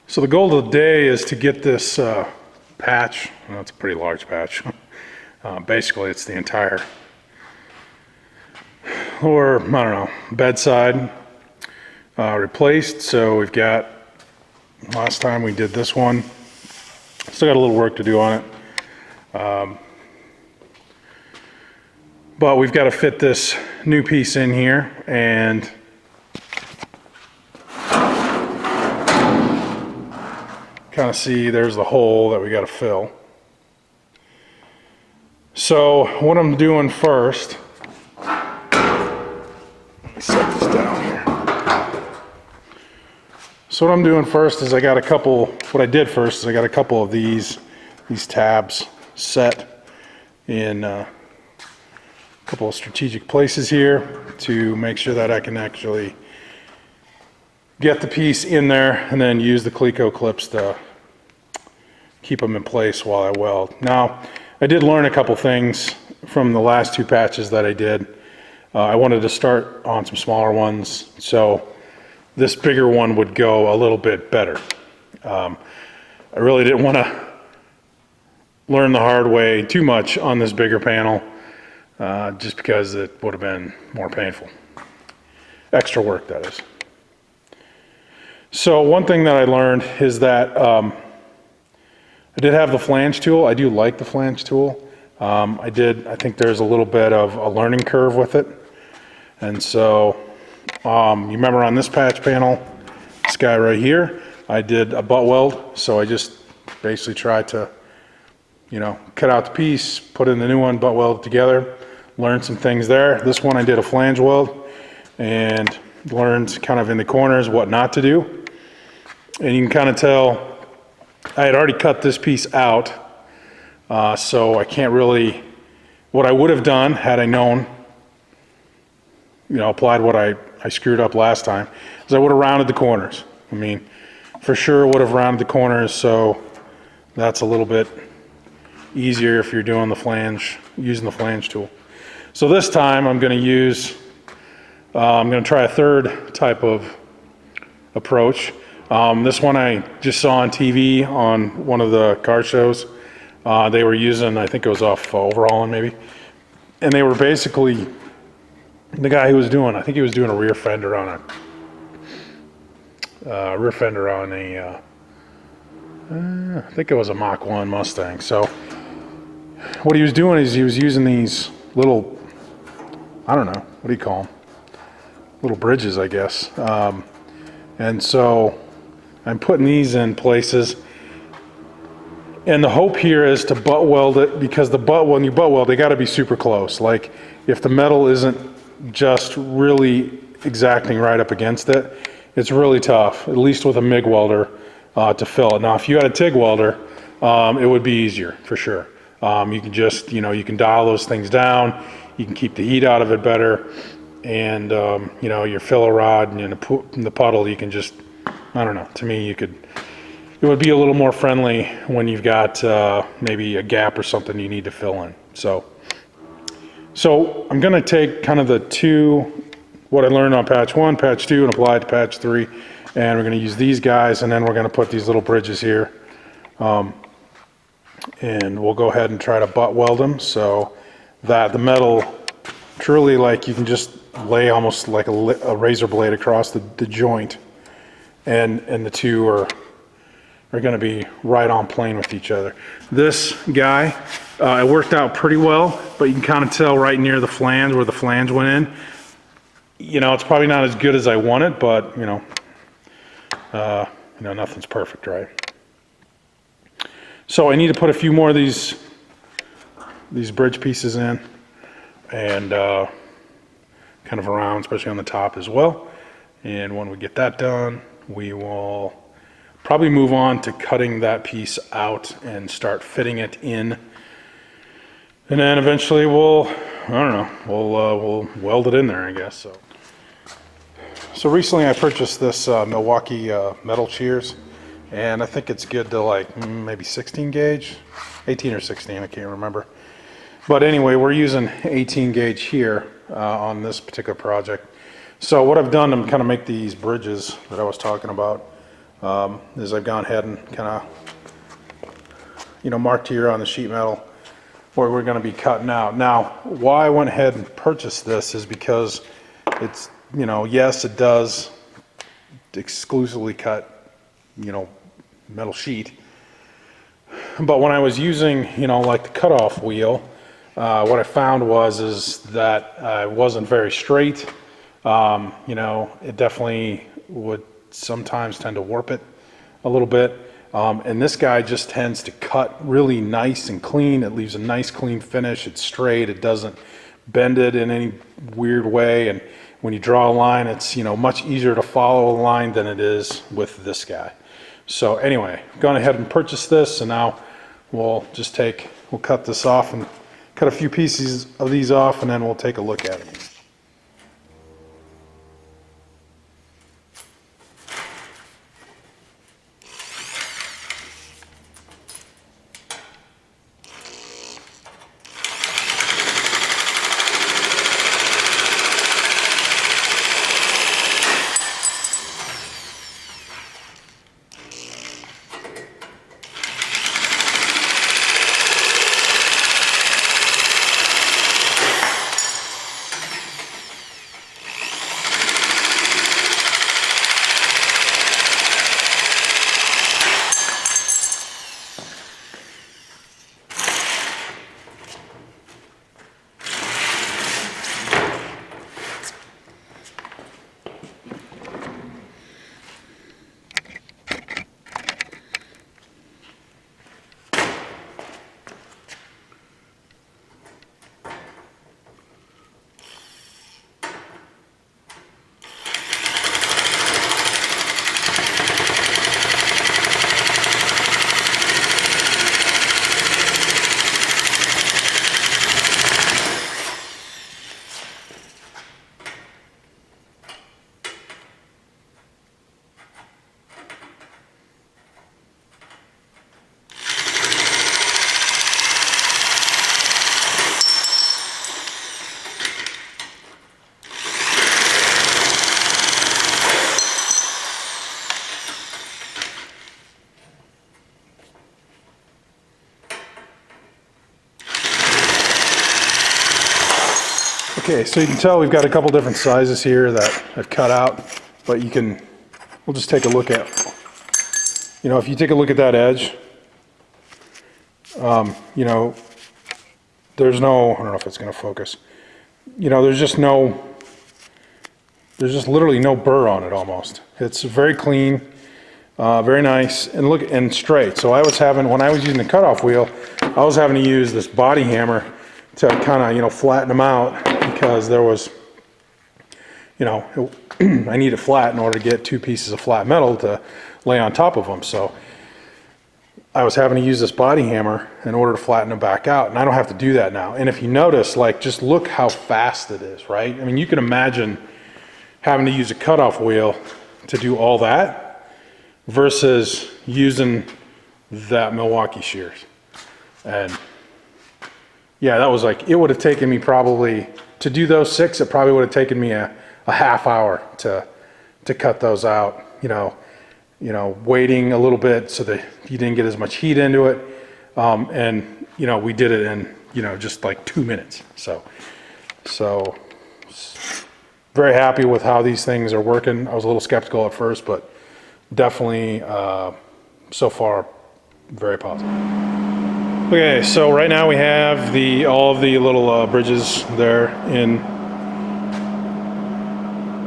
So the goal of the day is to get this patch, well, it's a pretty large patch, basically it's the entire, or I don't know, bedside replaced. So we've got, last time we did this one, still got a little work to do on it. But we've got to fit this new piece in here, and kind of see there's the hole that we got to fill. So what I'm doing first, let me set this down here. So what I'm doing first is I got a couple, what I did first is I got a couple of these tabs set in a couple of strategic places here to make sure that I can actually get the piece in there and then use the Cleco clips to keep them in place while I weld. Now, I did learn a couple things from the last two patches that I did. I wanted to start on some smaller ones, so this bigger one would go a little bit better. I really didn't want to learn the hard way too much on this bigger panel, just because it would have been more painful. Extra work, that is. So one thing that I learned is that I did have the flange tool. I do like the flange tool. I think there's a little bit of a learning curve with it. And so, you remember on this patch panel, this guy right here, I did a butt weld. So I just basically tried to, cut out the piece, put in the new one, butt weld it together, learned some things there. This one I did a flange weld and learned kind of in the corners what not to do. And you can kind of tell I had already cut this piece out, so I can't really, what I would have done had I known, applied what I screwed up last time, is I would have rounded the corners. I mean, for sure would have rounded the corners, so that's a little bit easier if you're doing the flange, using the flange tool. So this time I'm going to try a third type of approach. This one I just saw on TV on one of the car shows. They were using, I think it was off Overhauling maybe, and they were basically, the guy who was doing, I think he was doing a rear fender on I think it was a Mach 1 Mustang. So what he was doing is he was using these little, I don't know, what do you call them? Little bridges, I guess. And so I'm putting these in places, and the hope here is to butt weld it, because when you butt weld, they got to be super close. Like if the metal isn't just really exacting right up against it, it's really tough, at least with a MIG welder, to fill it. Now if you had a TIG welder, it would be easier for sure. You can just, you can dial those things down, you can keep the heat out of it better, and your filler rod and in the puddle, you can just, I don't know, to me it would be a little more friendly when you've got maybe a gap or something you need to fill in. So I'm going to take kind of what I learned on patch 1, patch 2, and apply it to patch 3, and we're going to use these guys, and then we're going to put these little bridges here, and we'll go ahead and try to butt weld them so that the metal truly, like, you can just lay almost like a razor blade across the joint, and the two are going to be right on plane with each other. This guy, it worked out pretty well, but you can kind of tell right near the flange where the flange went in. It's probably not as good as I wanted, but nothing's perfect, right? So I need to put a few more of these bridge pieces in, and kind of around, especially on the top as well. And when we get that done, we will probably move on to cutting that piece out and start fitting it in. And then eventually we'll weld it in there, I guess. So recently I purchased this Milwaukee metal shears, and I think it's good to like maybe 16 gauge, 18 or 16, I can't remember. But anyway, we're using 18 gauge here on this particular project. So what I've done to kind of make these bridges that I was talking about, as I've gone ahead and kind of, marked here on the sheet metal where we're going to be cutting out. Now, why I went ahead and purchased this is because it's, yes, it does exclusively cut, metal sheet. But when I was using, like the cutoff wheel, what I found is that it wasn't very straight. It definitely would sometimes tend to warp it a little bit. And this guy just tends to cut really nice and clean. It leaves a nice clean finish. It's straight. It doesn't bend it in any weird way. And when you draw a line, it's, much easier to follow a line than it is with this guy. So anyway, gone ahead and purchased this, and now we'll cut this off and cut a few pieces of these off, and then we'll take a look at it. Okay, so you can tell we've got a couple different sizes here that I've cut out, but we'll just take a look at, if you take a look at that edge, there's no, I don't know if it's going to focus, there's just literally no burr on it almost. It's very clean, very nice, and straight. So when I was using the cutoff wheel, I was having to use this body hammer to kind of, flatten them out, because there was, I need it flat in order to get two pieces of flat metal to lay on top of them. So I was having to use this body hammer in order to flatten them back out, and I don't have to do that now. And if you notice, just look how fast it is, right? I mean, you can imagine having to use a cutoff wheel to do all that versus using that Milwaukee shears. And yeah, that was it would have taken me probably, to do those 6, it probably would have taken me a half hour to cut those out, waiting a little bit so that you didn't get as much heat into it. And, we did it in, just 2 minutes. So very happy with how these things are working. I was a little skeptical at first, but definitely, so far, very positive. Okay, so right now we have all of the little bridges there in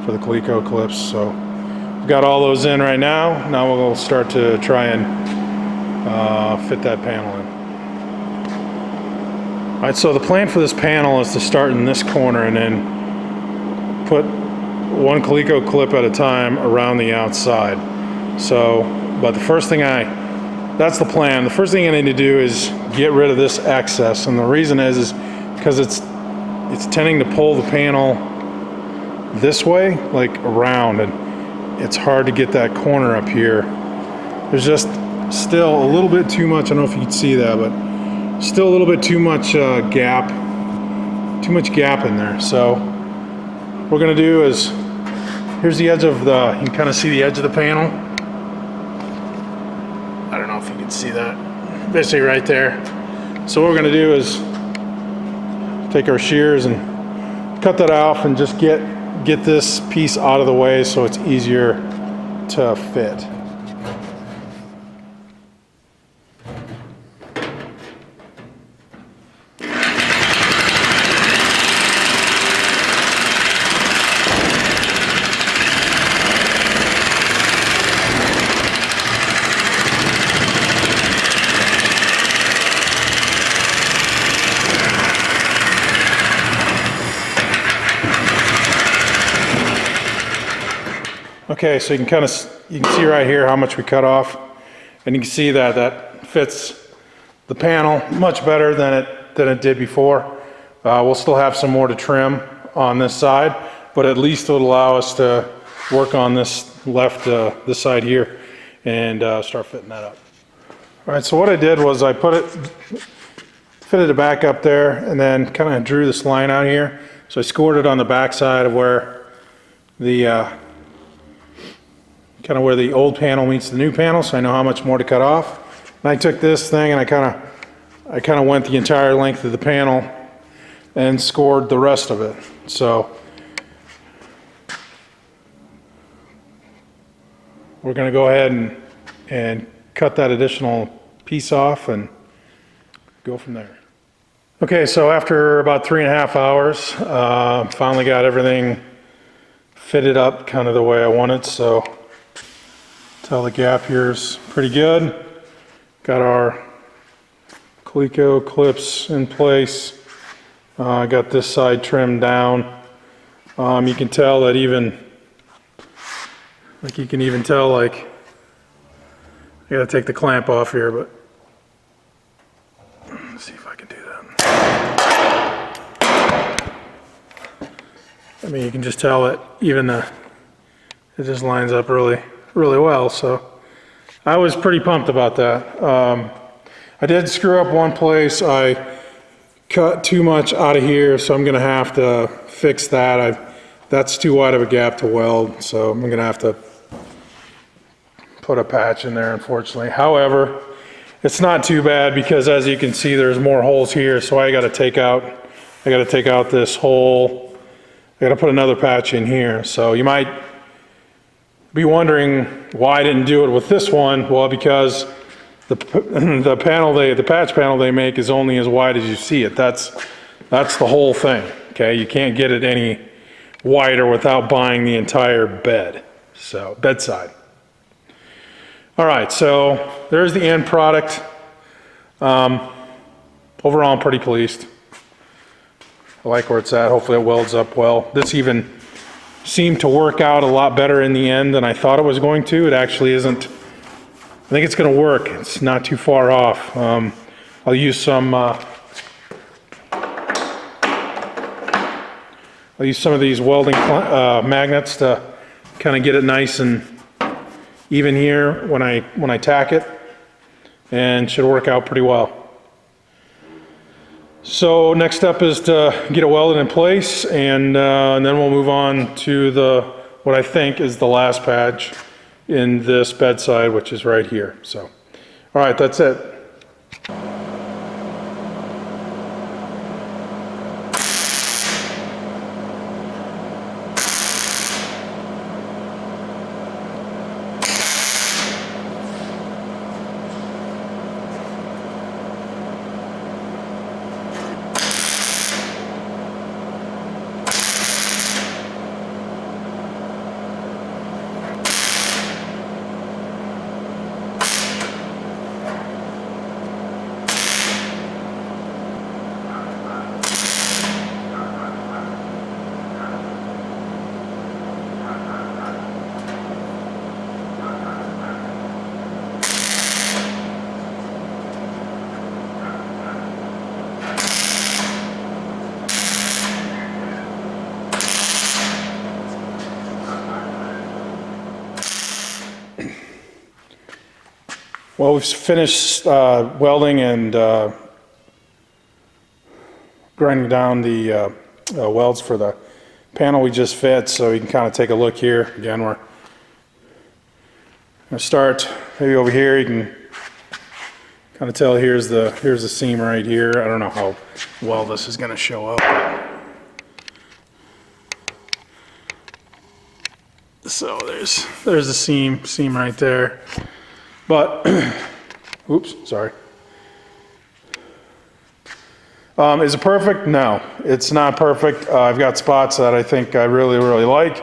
for the Coleco clips. So we've got all those in right now. Now we'll start to try and fit that panel in. All right, so the plan for this panel is to start in this corner and then put one Coleco clip at a time around the outside. So, but the first thing that's the plan. The first thing I need to do is get rid of this excess, and the reason is because it's tending to pull the panel this way, around, and it's hard to get that corner up here. There's just still a little bit too much. I don't know if you can see that, but still a little bit too much gap in there. So what we're gonna do is, here's the edge of you can kind of see the edge of the panel. see that, basically right there. So what we're gonna do is take our shears and cut that off and just get this piece out of the way so it's easier to fit. Okay, so you can see right here how much we cut off, and you can see that fits the panel much better than it did before. We'll still have some more to trim on this side, but at least it'll allow us to work on this this side here and start fitting that up. All right, so what I did was I fitted it back up there and then kind of drew this line out here. So I scored it on the back side of where the where the old panel meets the new panel, so I know how much more to cut off. And I took this thing and I kind of went the entire length of the panel and scored the rest of it. So we're going to go ahead and cut that additional piece off and go from there. Okay, so after about 3.5 hours, finally got fitted up kind of the way I wanted. So tell the gap here's pretty good. Got our Coleco clips in place. Got this side trimmed down. You can tell that you can even tell I gotta take the clamp off here, but let's see if I can do that. I mean, you can just tell that it just lines up really well, so I was pretty pumped about that. I did screw up one place. I cut too much out of here, so I'm gonna have to fix that. That's too wide of a gap to weld, so I'm gonna have to put a patch in there, unfortunately. However, it's not too bad because as you can see, there's more holes here, so I gotta take out this hole. I gotta put another patch in here. So you might be wondering why I didn't do it with this one. Well, because the patch panel they make is only as wide as you see it. That's the whole thing. Okay, you can't get it any wider without buying the entire bed. So bedside. All right, so there's the end product. Overall, I'm pretty pleased. I like where it's at. Hopefully it welds up well. This even seemed to work out a lot better in the end than I thought it was going to. It actually isn't. I think it's going to work. It's not too far off. I'll use some of these welding magnets to kind of get it nice and even here when I tack it, and should work out pretty well. So next step is to get it welded in place, and then we'll move on to what I think is the last patch in this bedside, which is right here. So, all right, that's it. Well, we've finished welding and grinding down the welds for the panel we just fit, so you can kind of take a look here. Again, we're going to start maybe over here. You can kind of tell here's the seam right here. I don't know how well this is going to show up. So there's the seam right there. But oops, sorry. Is it perfect? No, it's not perfect. I've got spots that I think I really like,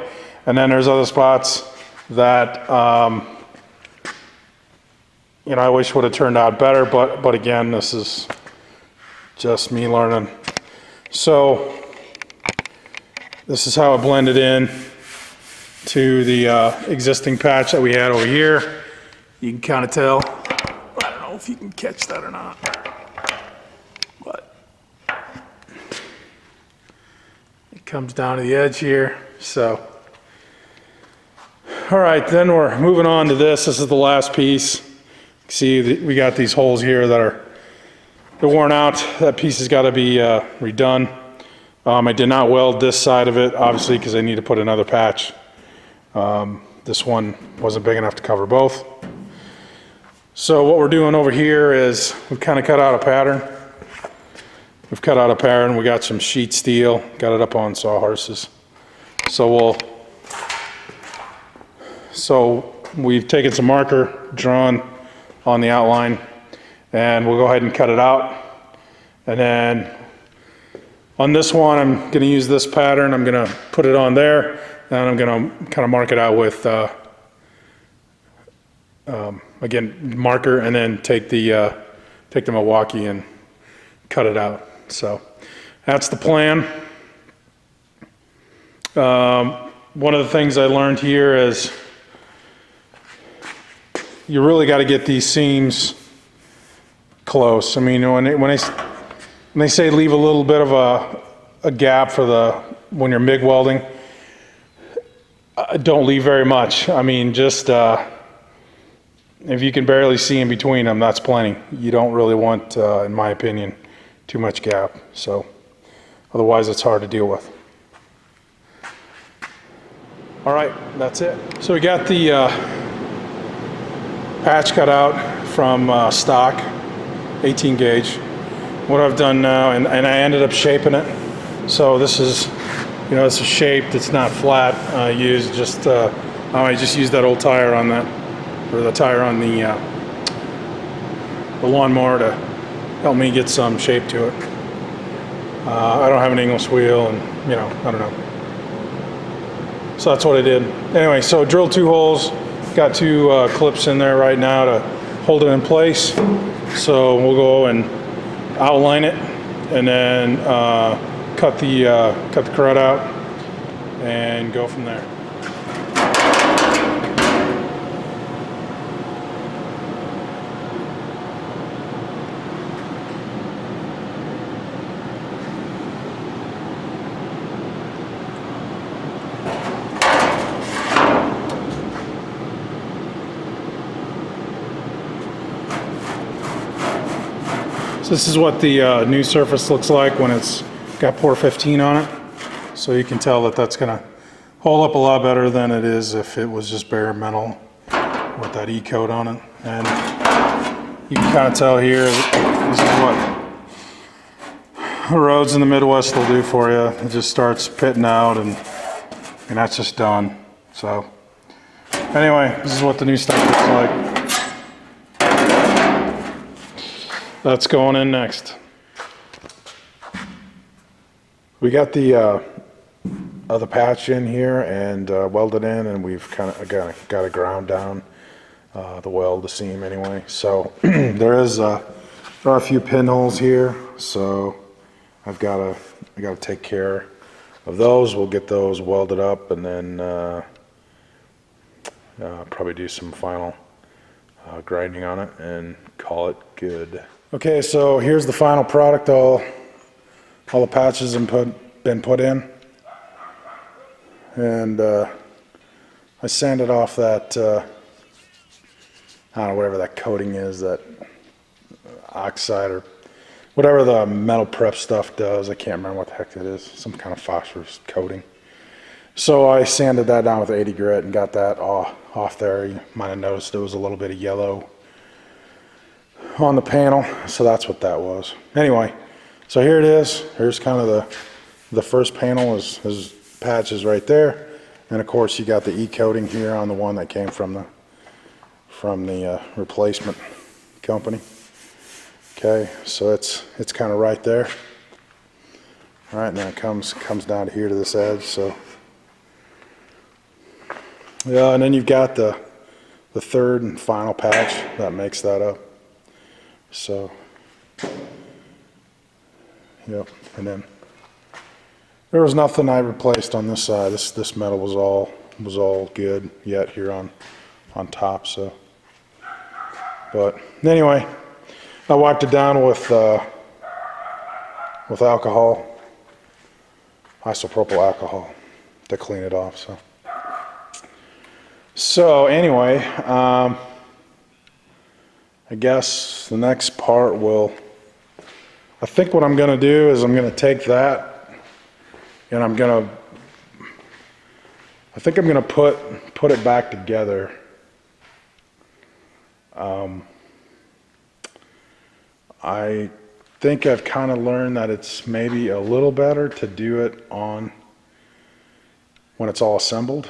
and then there's other spots that you know, I wish would have turned out better. But again, this is just me learning. So this is how it blended in to the existing patch that we had over here. You can kind of tell. I don't know if you can catch that or not, but it comes down to the edge here. So, all right, then we're moving on to this. This is the last piece. See, we got these holes here that they're worn out. That piece has got to be redone. I did not weld this side of it, obviously, because I need to put another patch. This one wasn't big enough to cover both. So what we're doing over here is we've kind of cut out a pattern. We've cut out a pattern. We got some sheet steel, got it up on sawhorses. So we've taken some marker, drawn on the outline, and we'll go ahead and cut it out. And then on this one, I'm going to use this pattern. I'm going to put it on there, and I'm going to kind of mark it out with, again, marker, and then take the Milwaukee and cut it out. So that's the plan. One of the things I learned here is you really got to get these seams close. I mean, when they say leave a little bit of a gap for when you're MIG welding, don't leave very much. I mean, just if you can barely see in between them, that's plenty. You don't really want, in my opinion, too much gap. So otherwise it's hard to deal with. All right, that's it. So we got the patch cut out from stock, 18 gauge. What I've done now, and I ended up shaping it. So this is, you know, it's shaped, it's not flat. I just used that old tire on that, or the tire on the lawnmower to help me get some shape to it. I don't have an English wheel, and you know, I don't know. So that's what I did. Anyway, so drilled 2 holes, got 2 clips in there right now to hold it in place. So we'll go and outline it, and then cut the crud out, and go from there. So this is what the new surface looks like when it's got Part 15 on it. So you can tell that that's gonna hold up a lot better than it is if it was just bare metal with that E-coat on it. And you can kind of tell here, this is what roads in the Midwest will do for you. It just starts pitting out, and that's just done. So anyway, this is what the new stuff looks like. That's going in next. We got the other patch in here and welded in, and we've kind of got it ground down, the weld, the seam anyway. So there are a few pinholes here, so I got to take care of those. We'll get those welded up, and then probably do some final grinding on it and call it good. Okay, so here's the final product. All the patches have been put in, and I sanded off that I don't know, whatever that coating is, that oxide or whatever the metal prep stuff does. I can't remember what the heck it is, some kind of phosphorus coating. So I sanded that down with 80 grit and got that off there. You might have noticed there was a little bit of yellow on the panel. So that's what that was. Anyway, so here it is. Here's kind of the first panel is patches right there. And of course you got the E-coating here on the one that came from the replacement company. Okay, so it's kind of right there. All right, and then it comes down to here to this edge. So yeah, and then you've got the third and final patch that makes that up. So yep, and then there was nothing I replaced on this side. This metal was all good yet here on top. So, but anyway, I wiped it down with alcohol, isopropyl alcohol, to clean it off. So anyway, I guess the next part I think what I'm going to do is I'm going to take that and I think I'm going to put it back together. I think I've kind of learned that it's maybe a little better to do it when it's all assembled.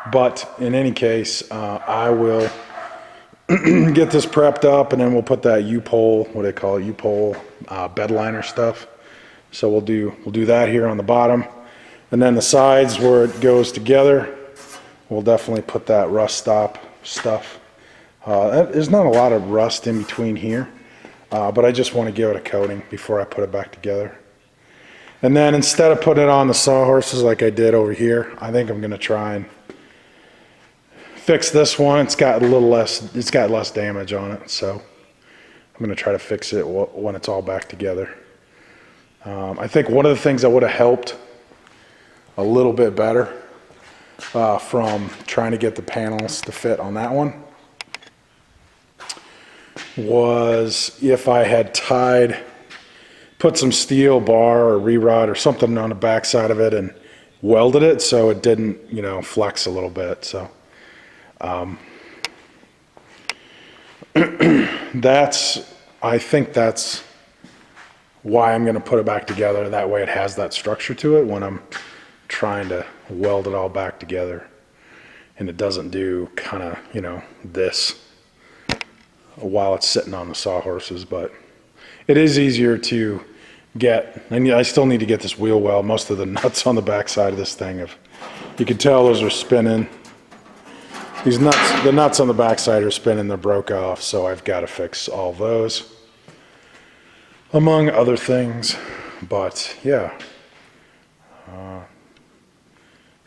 But in any case, I will get this prepped up, and then we'll put that U-pole, what do they call it, U-pole bed liner stuff. So we'll do that here on the bottom, and then the sides where it goes together, we'll definitely put that rust stop stuff. There's not a lot of rust in between here, but I just want to give it a coating before I put it back together. And then instead of putting it on the sawhorses like I did over here, I think I'm going to try and fix this one. It's got less damage on it, so I'm going to try to fix it when it's all back together. I think one of the things that would have helped a little bit better from trying to get the panels to fit on that one was if I had put some steel bar or re-rod or something on the back side of it and welded it so it didn't, flex a little bit. So I think that's why I'm going to put it back together. That way it has that structure to it when I'm trying to weld it all back together, and it doesn't do kind of, this while it's sitting on the sawhorses. But it is easier to get, and I still need to get this wheel well. Most of the nuts on the back side of this thing, you can tell those are spinning. These nuts, the nuts on the back side are spinning, they're broke off, so I've got to fix all those, among other things. But yeah,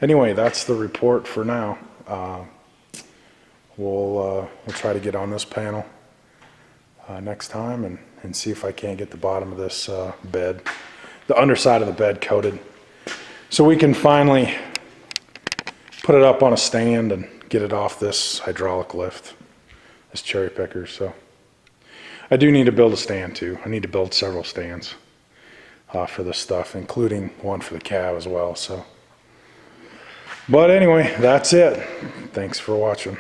anyway, that's the report for now. We'll try to get on this panel next time and see if I can't get the bottom of this bed, the underside of the bed, coated, so we can finally put it up on a stand and get it off this hydraulic lift, this cherry picker. So I do need to build a stand too. I need to build several stands for this stuff, including one for the cab as well. So, but anyway, that's it. Thanks for watching.